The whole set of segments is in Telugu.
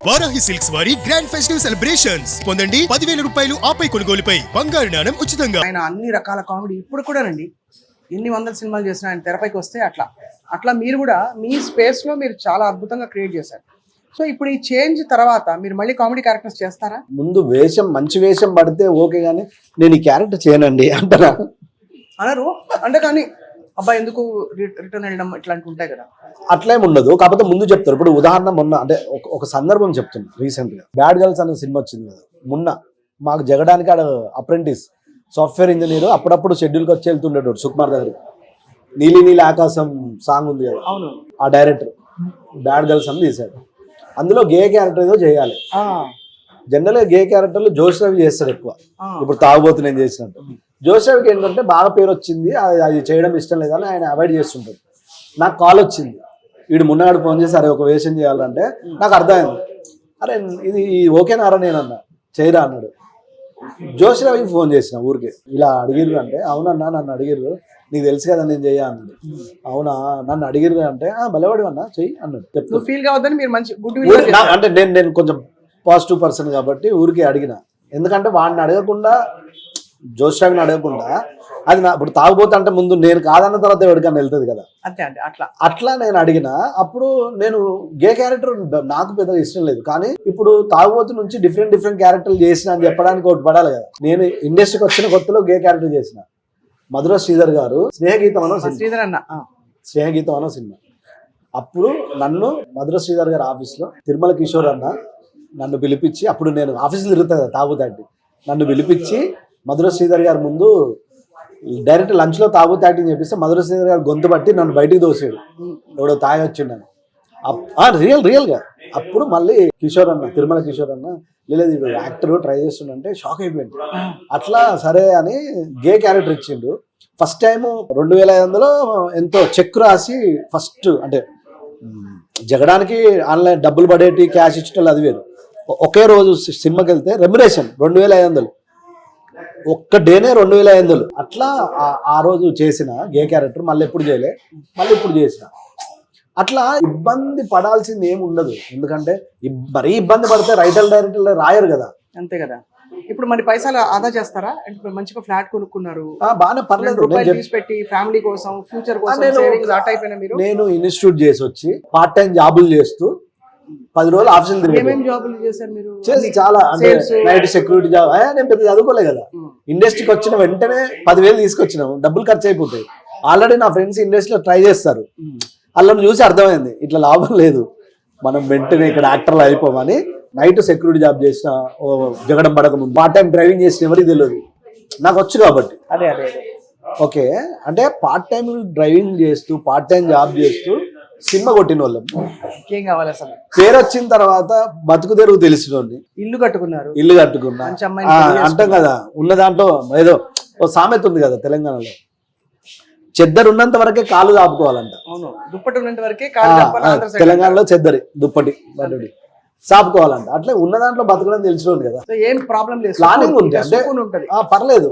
వారాహి సిల్క్స్ వారి గ్రాండ్ ఫెస్టివ్ సెలబ్రేషన్స్ పొందండి 10,000 రూపాయలు ఆపై కొనుగోలుపై బంగారు నాణెం ఉచితంగా. ఆయన అన్ని రకాల కామెడీ ఇప్పుడు కూడా రండి ఎన్ని వందల సినిమాలు చేసినా ఆయన తెరపైకి వస్తే అట్లా మీరు కూడా మీ స్పేస్ లో మీరు చాలా అద్భుతంగా క్రియేట్ చేశారు. సో ఇప్పుడు ఈ చేంజ్ తర్వాత మీరు మళ్ళీ కామెడీ క్యారెక్టర్స్ చేస్తారా? ముందు వేషం మంచి వేషం పడితే ఓకే, కానీ నేను ఈ క్యారెక్టర్ చేయనండి అంటారా అనరు అంటే, కానీ అబ్బాయి ఎందుకు రిటర్న్ వెళ్ళడం ఇట్లాంటివి ఉంటాయి కదా. అట్లేం ఉండదు, కాకపోతే ముందు చెప్తారు. ఇప్పుడు ఉదాహరణ మొన్న అంటే ఒక సందర్భం చెప్తున్నా. రీసెంట్ గా బ్యాడ్ గర్ల్స్ అనే సినిమా వచ్చింది కదా, మొన్న మాకు జగడానికి ఆడ అప్రెంటిస్ సాఫ్ట్వేర్ ఇంజనీర్ అప్పుడప్పుడు షెడ్యూల్కి వచ్చి వెళ్తుండేడు సుకుమార్ దగ్గరికి. నీలి నీలి ఆకాశం సాంగ్ ఉంది కదా, అవును, ఆ డైరెక్టర్ బ్యాడ్ గర్ల్స్ అని తీశాడు. అందులో గే క్యారెక్టర్ ఏదో చేయాలి. జనరల్ గా గే క్యారెక్టర్లు జోష్ రవి చేస్తాడు ఎక్కువ. ఇప్పుడు తాగుబోతు నేను చేసినట్టు జోష్ రవికి ఏంటంటే బాగా పేరు వచ్చింది, అది చేయడం ఇష్టం లేదని ఆయన అవాయిడ్ చేస్తుంటాడు. నాకు కాల్ వచ్చింది, వీడు మున్నాడు ఫోన్ చేసి అరే ఒక వేషం చేయాలంటే నాకు అర్థమైంది. అరే ఇది ఓకేనారా నేను అన్నా, చేయరా అన్నాడు. జోష్ రవికి ఫోన్ చేసిన ఊరికి, ఇలా అడిగిర్రు అంటే అవునన్నా నన్ను అడిగిర్రు, నీకు తెలుసు కదా నేను చెయ్య అన్నాడు. అవునా నన్ను అడిగిర్రు అంటే బలవాడు అన్నా చెయ్యి అన్నాడు. చెప్తూ ఫీల్ కావద్దని మీరు మంచి గుడ్ అంటే నేను కొంచెం పాజిటివ్ పర్సన్ కాబట్టి ఊరికి అడిగిన. ఎందుకంటే వాడిని అడగకుండా, జోష్ రవిని అడగకుండా, అది నా ఇప్పుడు తాగుబోతు అంటే ముందు నేను కాదన్న తర్వాత ఎవరికన్నా వెళ్తుంది కదా, అంతే అండి. అట్లా నేను అడిగిన. అప్పుడు నేను గే క్యారెక్టర్ నాకు పెద్దగా ఇష్టం లేదు, కానీ ఇప్పుడు తాగుబోతు నుంచి డిఫరెంట్ క్యారెక్టర్లు చేసిన అని చెప్పడానికి ఒకటి పడాలి కదా. నేను ఇండస్ట్రీకి వచ్చిన కొత్తలో గే క్యారెక్టర్ చేసిన. మధుర శ్రీధర్ గారు స్నేహగీతం అనో సినిమా, అప్పుడు నన్ను మధుర శ్రీధర్ గారి ఆఫీస్లో తిరుమల కిషోర్ అన్న నన్ను పిలిపించి, అప్పుడు నేను ఆఫీసులో తిరుగుతా కదా తాగుతాంటి, నన్ను పిలిపించి మధుర శ్రీధర్ గారి ముందు డైరెక్ట్ లంచ్లో తాగుతాటి అని చెప్పిస్తే మధుర శ్రీధర్ గారు గొంతు బట్టి నన్ను బయటికి దోసాడు, ఎవడో తాగి వచ్చిండని. రియల్గా అప్పుడు మళ్ళీ కిషోర్ అన్న, తిరుమల కిషోర్ అన్న, లేదు ఇప్పుడు యాక్టర్ ట్రై చేస్తుండే షాక్ అయిపోయింది. అట్లా సరే అని గే క్యారెక్టర్ ఇచ్చిండు. ఫస్ట్ టైము 2,500 ఎంతో చెక్ రాసి ఫస్ట్ అంటే జగడానికి ఆన్లైన్ డబ్బులు పడేటి క్యాష్ ఇచ్చటం అది వేరు. ఒకే రోజు సినిమాకి వెళ్తే రెమ్యునేషన్ 2,500, ఒక్క డేనే 2,500. అట్లా ఆ రోజు చేసిన గే క్యారెక్టర్ మళ్ళీ ఎప్పుడు చేయలే, మళ్ళీ ఇప్పుడు చేసిన. అట్లా ఇబ్బంది పడాల్సింది ఏమి ఉండదు, ఎందుకంటే మరీ ఇబ్బంది పడితే డైరెక్టర్లు రాయరు కదా. అంతే కదా. ఇప్పుడు మరి పైసలు ఆదా చేస్తారా? ఇప్పుడు మంచిగా ఫ్లాట్ కొనుక్కున్నారు, బాగానే పర్లేదు, పెట్టి ఫ్యామిలీ కోసం ఫ్యూచర్ కోసం సేవింగ్స్ ఆ టైప్ అయినా మీరు? నేను ఇన్స్టిట్యూట్ చేసి వచ్చి పార్ట్ టైం జాబులు చేస్తూ 10 రోజులు ఆఫీసులు తిరిగి. ఏమేమి జాబులు చేశారు మీరు? చేసి చాలా అంటే నైట్ సెక్యూరిటీ జాబ్. నేను పెద్ద చదువుకోలే కదా, ఇండస్ట్రీకి వచ్చిన వెంటనే 10,000 తీసుకొచ్చినాము, డబ్బులు ఖర్చు అయిపోతాయి. ఆల్రెడీ నా ఫ్రెండ్స్ ఇండస్ట్రీలో ట్రై చేస్తారు, వాళ్ళని చూసి అర్థమైంది ఇట్లా లాభం లేదు, మనం వెంటనే ఇక్కడ యాక్టర్లు అయిపోమని నైట్ సెక్యూరిటీ జాబ్ చేసిన, జగడం పడక ముందు పార్ట్ టైం డ్రైవింగ్ చేసిన ఎవరికి తెలియదు, నాకు వచ్చు కాబట్టి. అదే ఓకే అంటే పార్ట్ టైం డ్రైవింగ్ చేస్తూ పార్ట్ టైం జాబ్ చేస్తూ సినిమా కొట్టిన వాళ్ళం. ఏం కావాలి అసలు? పేరు వచ్చిన తర్వాత బతుకు తెరుగు తెలిసిన ఇల్లు కట్టుకున్నా అంటాం కదా. ఉన్న దాంట్లో ఏదో ఓ సామెత ఉంది కదా తెలంగాణలో, చెద్దరు ఉన్నంత వరకే కాళ్ళు చాపుకోవాలంట. దుప్పటి ఉన్నంత వరకే తెలంగాణలో చెద్దరి దుప్పటి బడ్డడి చాపుకోవాలంట. అట్లా ఉన్న దాంట్లో బతకడం తెలిసినోడు కదా, ఏం ప్రాబ్లం లేదు, ప్లానింగ్ ఉంది అంటే పర్లేదు,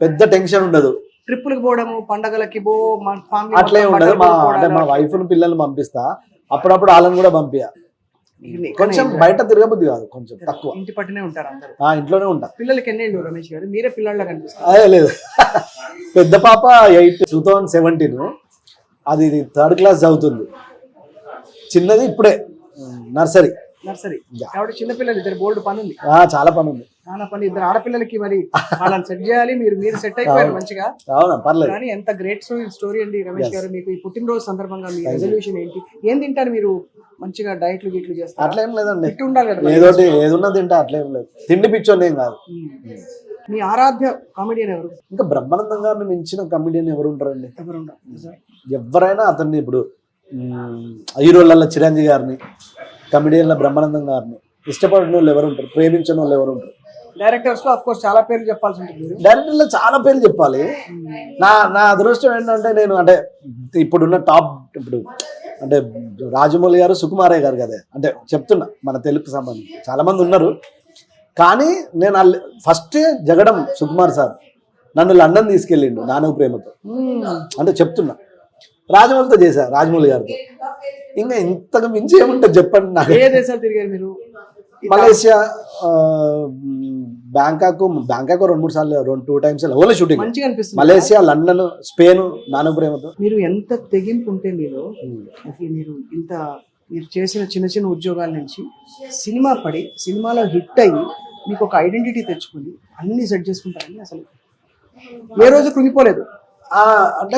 పెద్ద టెన్షన్ ఉండదు. ట్రిప్పులకు పోవడము, పండగలకి అట్లే ఉండదు. మా వైఫ్ ను పిల్లల్ని పంపిస్తా, అప్పుడప్పుడు వాళ్ళని కూడా పంపియా. కొంచెం బయట తిరగబుద్ది కాదు, కొంచెం తక్కువ. ఇంటి పట్టునే ఉంటారు అందరూ? ఇంట్లోనే ఉంటా. పిల్లలకి ఎన్నేళ్ళు రమేష్ గారు? మీరే పిల్లల్లా కనిపిస్తారు. అదే లేదు, పెద్ద పాప 8 2017, అది 3rd క్లాస్ చదువుతుంది. చిన్నది ఇప్పుడే నర్సరీ. కాబట్టి చిన్నపిల్లలు ఇద్దరు బోల్డ్ పని ఉంది, చాలా పని ఉంది, చాలా పని. ఇద్దరు ఆడపిల్లలకి మరి వాళ్ళని సెట్ చేయాలి, మీరు సెట్ అయిపోయారు మంచిగా. పర్లేదు. కానీ ఎంత గ్రేట్ స్టోరీ అండి రమేష్ గారు. మీకు ఈ పుట్టినరోజు సందర్భంగా మీ రెజల్యూషన్ ఏంటి? ఏం తింటారు మీరు? మంచిగా డైట్లు గిట్లు చేస్తారు? అట్లా ఏం లేదండి, ఉండాలి కదా, ఏదున్నా తింటా, అట్లా ఏం లేదు. తిండి పిచ్చోని ఏం కాదు. మీ ఆరాధ్య కామెడియన్ ఎవరు? ఇంకా బ్రహ్మానందం గారిని మించిన కామెడియన్ ఎవరు ఉంటారండి? ఎవరైనా అతన్ని, ఇప్పుడు హీరోలలో చిరంజీవి గారిని, కమెడియన్ల బ్రహ్మానందం గారిని ఇష్టపడిన వాళ్ళు ఎవరు ఉంటారు? ప్రేమించిన వాళ్ళు ఎవరు ఉంటారు? డైరెక్టర్స్ లో ఆఫ్ కోర్స్ చాలా పేర్లు చెప్పాల్సి ఉంటుంది. డైరెక్టర్లో చాలా పేర్లు చెప్పాలి. నా అదృష్టం ఏంటంటే నేను అంటే ఇప్పుడున్న టాప్, ఇప్పుడు అంటే రాజమౌళి గారు, సుకుమారయ్య గారు కదా, అంటే చెప్తున్నా మన తెలుగుకి సంబంధించి చాలా మంది ఉన్నారు. కానీ నేను ఫస్ట్ జగడం సుకుమార్ సార్ నన్ను లండన్ తీసుకెళ్ళిండు నానవ ప్రేమతో, అంటే చెప్తున్నా. రాజమౌళితో చేశా, రాజమౌళి గారితో. ఇంకా ఇంతకు మించి ఏముంటుంది చెప్పండి నాకు. ఏ దేశాలు తిరిగారు మీరు? మలేషియా, బ్యాంకాక్ 2-3 సార్లు 2 times ఓన్లీ షూటింగ్. మంచిగా అనిపిస్తుంది. మలేషియా, లండన్, స్పెయిన్, నాన్న ప్రేమతో. మీరు ఎంత తెగింపు ఉంటే మీలో అసలు మీరు చేసిన చిన్న చిన్న ఉద్యోగాల నుంచి సినిమా పడి సినిమాలో హిట్ అయ్యి మీకు ఒక ఐడెంటిటీ తెచ్చుకుని అన్ని సెట్ చేసుకుంటారని అసలు ఏ రోజు కృంగిపోలేదు. అంటే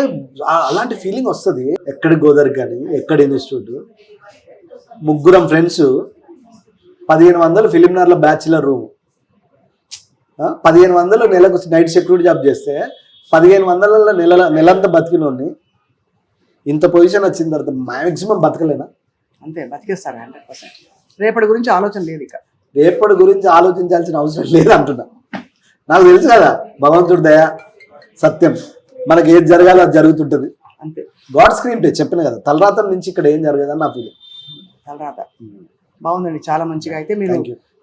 అలాంటి ఫీలింగ్ వస్తుంది. ఎక్కడి గోదావరి కానీ ఎక్కడి ఇన్స్టిట్యూట్, ముగ్గురం ఫ్రెండ్స్ 1500 ఫిలింనగర్లో బ్యాచులర్ రూమ్, 1500 నెలకు నైట్ సెక్యూరిటీ జాబ్ చేస్తే 1500 నెలంతా బతికినోడిని ఇంత పొజిషన్ వచ్చిన తర్వాత మ్యాక్సిమం బతకలేనా? అంతే, బతికేస్తారు 100%. రేపటి గురించి ఆలోచన లేదు. ఇక రేపటి గురించి ఆలోచించాల్సిన అవసరం లేదు అంటున్నా. నాకు తెలుసు కదా, భగవంతుడి దయ సత్యం, మనకి ఏది జరగాలో అది జరుగుతుంటుంది. అంతే, గాడ్ స్క్రీన్ ప్లే చెప్పిన కదా, తలరాతం నుంచి ఇక్కడ ఏం జరగదని నా ఫీలింగ్. తలరాత బాగుందండి, చాలా మంచిగా. అయితే మీరు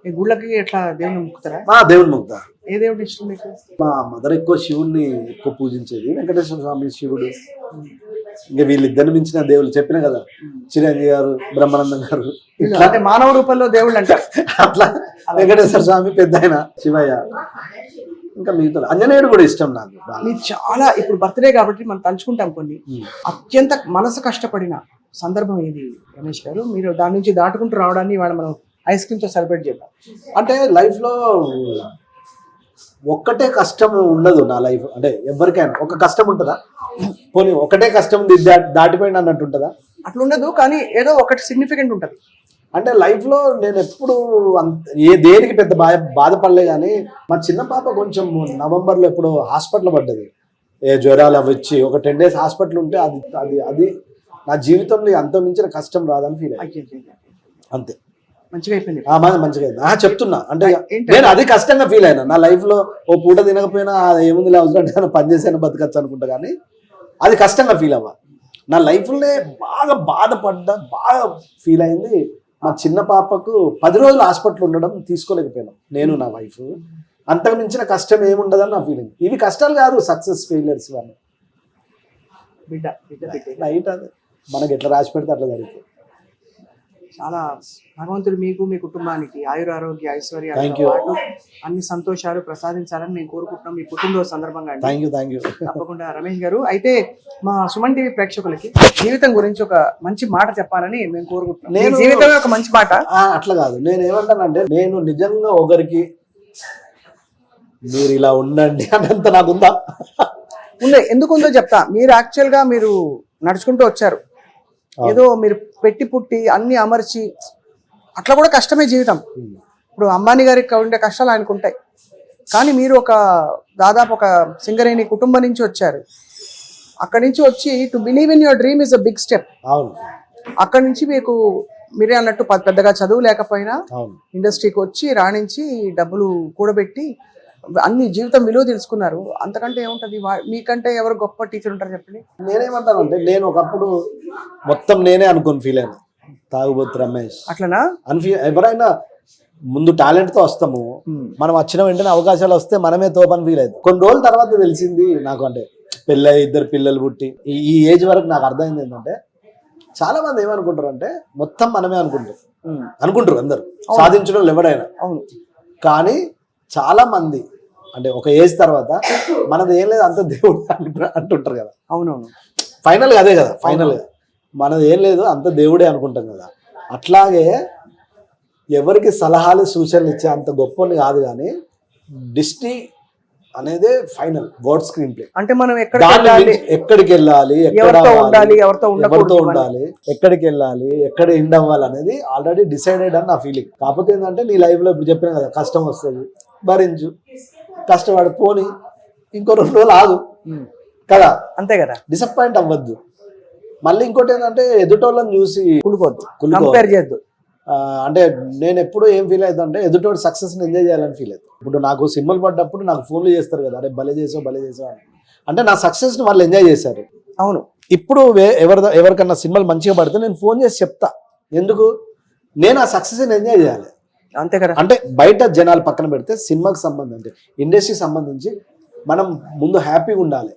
మీ గుళ్ళకి ఎట్లా దేవుని మొక్కుతారా? దేవుని మొక్కుతా. ఏ దేవుడు ఇష్టం మీకు? మా మదర్ శివుడిని ఎక్కువ పూజించేది, వెంకటేశ్వర స్వామి, శివుడు. ఇంకా వీళ్ళిద్దరిని మించిన దేవుళ్ళు చెప్పిన కదా, చిరంజీవి గారు, బ్రహ్మానందం గారు, అంటే మానవ రూపంలో దేవుళ్ళు అంటారు. అట్లా వెంకటేశ్వర స్వామి పెద్ద ఆయన, శివయ్య, ఇంకా మిగతా ఆంజనేయుడు కూడా ఇష్టం నాకు. మీరు చాలా ఇప్పుడు బర్త్డే కాబట్టి మనం తలుచుకుంటాం కొన్ని. అత్యంత మనసు కష్టపడిన సందర్భం ఏది రమేష్ గారు? మీరు దాని నుంచి దాటుకుంటూ రావడాన్ని ఇవాళ మనం ఐస్ క్రీమ్ తో సెలబ్రేట్ చేద్దాం. అంటే లైఫ్ లో ఒక్కటే కష్టం ఉండదు. నా లైఫ్ అంటే ఎవరికైనా ఒక కష్టం ఉంటుందా? పోనీ ఒకటే కష్టం దాటిపోయింది అన్నట్టు ఉంటుందా? అట్లా ఉండదు, కానీ ఏదో ఒకటి సిగ్నిఫికెంట్ ఉంటుంది. అంటే లైఫ్ లో నేను ఎప్పుడు దేనికి పెద్ద బాధపడలే. కానీ మా చిన్న పాప కొంచెం నవంబర్లో ఎప్పుడు హాస్పిటల్ పడ్డది, జ్వరాలు అవి వచ్చి ఒక 10 days హాస్పిటల్ ఉంటే అది నా జీవితంలో అంత మించిన కష్టం రాదని ఫీల్ అయ్యింది. అంతే, మంచిగా అయిపోయింది. మంచిగా అయింది చెప్తున్నా. అంటే నేను అది కష్టంగా ఫీల్ అయినా. నా లైఫ్ లో ఓ పూట తినకపోయినా ఏముంది అవసరం పనిచేసాను బతకచ్చు అనుకుంటా, కానీ అది కష్టంగా ఫీల్ అవ్వ. నా లైఫ్లోనే బాగా బాగా ఫీల్ అయింది. మా చిన్న పాపకు 10 రోజులు హాస్పిటల్ ఉండడం తీసుకోలేకపోయినాం నేను, నా వైఫ్. అంతకు మించిన కష్టం ఏముండదని నా ఫీలింగ్. ఇవి కష్టాలు కాదు, సక్సెస్ ఫెయిలియర్స్ కానీ బిడ్డ రైట్. అది మనకి ఎట్లా రాసి పెడితే అట్లా జరుగుతుంది. చాలా భగవంతుడు మీకు, మీ కుటుంబానికి ఆయురారోగ్య ఐశ్వర్యాలు అన్ని సంతోషాలు ప్రసాదించాలని మేము కోరుకుంటున్నాం మీ పుట్టినరోజు సందర్భంగా. థ్యాంక్ యూ తప్పకుండా రమేష్ గారు. అయితే మా సుమన్ టీవీ ప్రేక్షకులకి జీవితం గురించి ఒక మంచి మాట చెప్పాలని మేము కోరుకుంటున్నాం. నేను జీవితమే ఒక మంచి మాట. అట్లా కాదు, నేను ఏమంటానంటే, నేను నిజంగా ఒకరికి మీరు ఇలా ఉండండి అనంత నాకుందా? ఉంది, ఎందుకుందో చెప్తా. మీరు యాక్చువల్ గా మీరు నడుచుకుంటూ వచ్చారు, ఏదో మీరు పెట్టి పుట్టి అన్ని అమర్చి, అట్లా కూడా కష్టమే జీవితం. ఇప్పుడు అంబానీ గారికి ఉండే కష్టాలు ఆయనకు ఉంటాయి, కానీ మీరు దాదాపు ఒక సింగరేణి కుటుంబం నుంచి వచ్చారు. అక్కడి నుంచి వచ్చి to believe in your dream is a big step. అక్కడి నుంచి మీకు మీరే అన్నట్టు పెద్దగా చదువు లేకపోయినా ఇండస్ట్రీకి వచ్చి రాణించి డబ్బులు కూడబెట్టి అన్ని జీవితం విలువ తెలుసుకున్నారు. అంతకంటే ఏముంటది? మీకంటే ఎవరు గొప్ప టీచర్ ఉంటారు చెప్పండి. నేనేమంటానంటే, నేను ఒకప్పుడు మొత్తం నేనే అనుకుని ఫీల్ అయినా, తాగుబోతు రమేష్ అట్లనా? ఎవరైనా ముందు టాలెంట్ తో వస్తాము, మనం వచ్చిన వెంటనే అవకాశాలు వస్తే మనమే తోపని ఫీల్ అవుతాం. కొన్ని రోజుల తర్వాత తెలిసింది నాకు, అంటే పెళ్ళై 2 పిల్లలు పుట్టి ఈ ఏజ్ వరకు నాకు అర్థమైంది ఏంటంటే, చాలా మంది ఏమనుకుంటారు అంటే మొత్తం మనమే అనుకుంటారు అందరు, సాధించడం ఎవరైనా. కానీ చాలా మంది అంటే ఒక ఏజ్ తర్వాత మనది ఏం లేదు, అంత దేవుడు అంటుంటారు కదా. అవునవును, ఫైనల్ అదే కదా. ఫైనల్ మనది ఏం లేదు, అంత దేవుడే అనుకుంటాం కదా. అట్లాగే ఎవరికి సలహాలు సూచనలు ఇచ్చే అంత గొప్పని కాదు, కానీ డిస్నీ అనేది ఫైనల్ గాడ్ స్క్రీన్ ప్లే. అంటే మనం ఎక్కడికి వెళ్ళాలి, ఎవరితో ఉండాలి, ఎక్కడికి వెళ్ళాలి, ఎక్కడ ఎండ్ అవ్వాలి అనేది ఆల్రెడీ డిసైడెడ్ అని నా ఫీలింగ్. కాకపోతే ఏంటంటే, నీ లైఫ్ లో ఇప్పుడు చెప్పిన కదా, కష్టం వస్తుంది, భరించు, కష్టపడి పోని, ఇంకో 2 రోజులు ఆగు కదా. అంతే కదా, డిసప్పాయింట్ అవ్వద్దు. మళ్ళీ ఇంకోటి ఏంటంటే, ఎదుటోళ్ళని చూసి కంపేర్ చేయొద్దు. అంటే నేను ఎప్పుడు ఏం ఫీల్ అవుతా అంటే, ఎదుటోటి సక్సెస్ని ఎంజాయ్ చేయాలని ఫీల్ అవుతుంది. ఇప్పుడు నాకు సినిమాలు పడ్డప్పుడు నాకు ఫోన్లు చేస్తారు కదా, అరే భలే చేసావు అని. అంటే నా సక్సెస్ని వాళ్ళు ఎంజాయ్ చేశారు. అవును. ఇప్పుడు ఎవరికన్నా సినిమాలు మంచిగా పడితే నేను ఫోన్ చేసి చెప్తా, ఎందుకు? నేను ఆ సక్సెస్ని ఎంజాయ్ చేయాలి. అంతే కదా. అంటే బయట జనాలు పక్కన పెడితే, సినిమాకి సంబంధించి, ఇండస్ట్రీకి సంబంధించి మనం ముందు హ్యాపీగా ఉండాలి.